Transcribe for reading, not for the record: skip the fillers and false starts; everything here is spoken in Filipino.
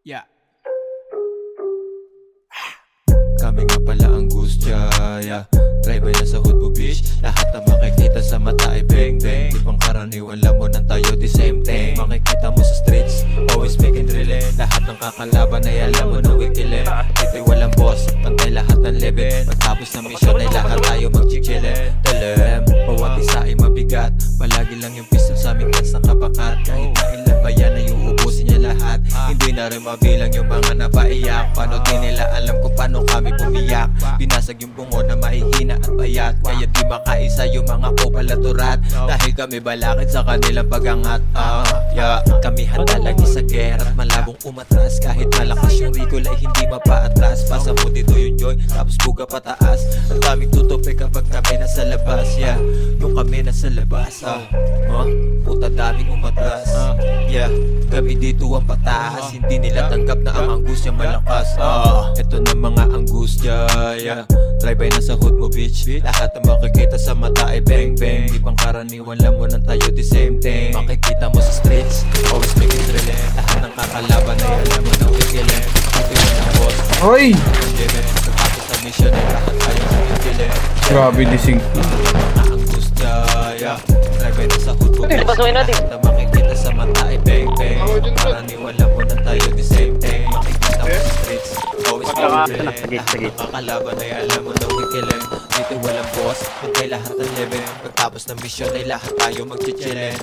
Yeah. Kami nga pala ang gustya, yeah. Drive na sa hood mo, bitch. Lahat na makikita sa mata ay bang bang. Di pang karaniwan, lamunan tayo, the same thing. Makikita mo sa streets, always making drilling. Lahat ng kakalaban ay alam mo na wikilin. Dito'y walang boss, pantay lahat ng level. Pagtapos ng mission ay lahat tayo mag-chichillin. Telem, bawat isa ay mabigat. Palagi lang yung pistol sa aming kans na kapakat. Kahit na ilan pa yan ay uubusin niya lahat. Hindi na rin mabilang yung mga napaiyak. Paano di nila alam kung paano kami bumiyak. Binasag yung bungo na mahihina at bayat. Kaya di makaisa yung mga kupal at turat. Dahil kami balakid sa kanilang pagangat. Yeah. Kami handa lagi sa gera at malabong umatras. Kahit malakas yung recall ay hindi mapaatras. Pasa mo dito yung joy, tapos buga pataas. Ang daming tutupi kapag kami nasa labas. Yeah, yung kami nasa labas. Puta daming umatras. Yeah, kami dito ang pataas. Hindi nila tanggap na ang angustia malakas. Ito na mga angustia, yeah. Drive-by na sa hood mo, bitch. Lahat na makikita sa mata ay bang bang. Di pang karaniwan, lamunan tayo, the same thing. Makikita mo sa streets, always making drilling. Lahat ng kakalaban ay alam mo na wikilin. Makikita ng boss, Hoy! pagkatapos sa mission ay lahat tayo wikilin. Grabe dising. Mga angustia, yeah. Drive-by na sa hood mo, bitch. Lahat na makikita sa mata ay bang bang. Di pang karaniwan, lamunan tayo, the same thing. Makikita mo sa streets, always making drilling. Lahat ng kakalaban ay alam mo na wikilin. Dito walang boss, pagkay lahat ng level. Pagtapos ng mission ay lahat tayo mag-chichillin.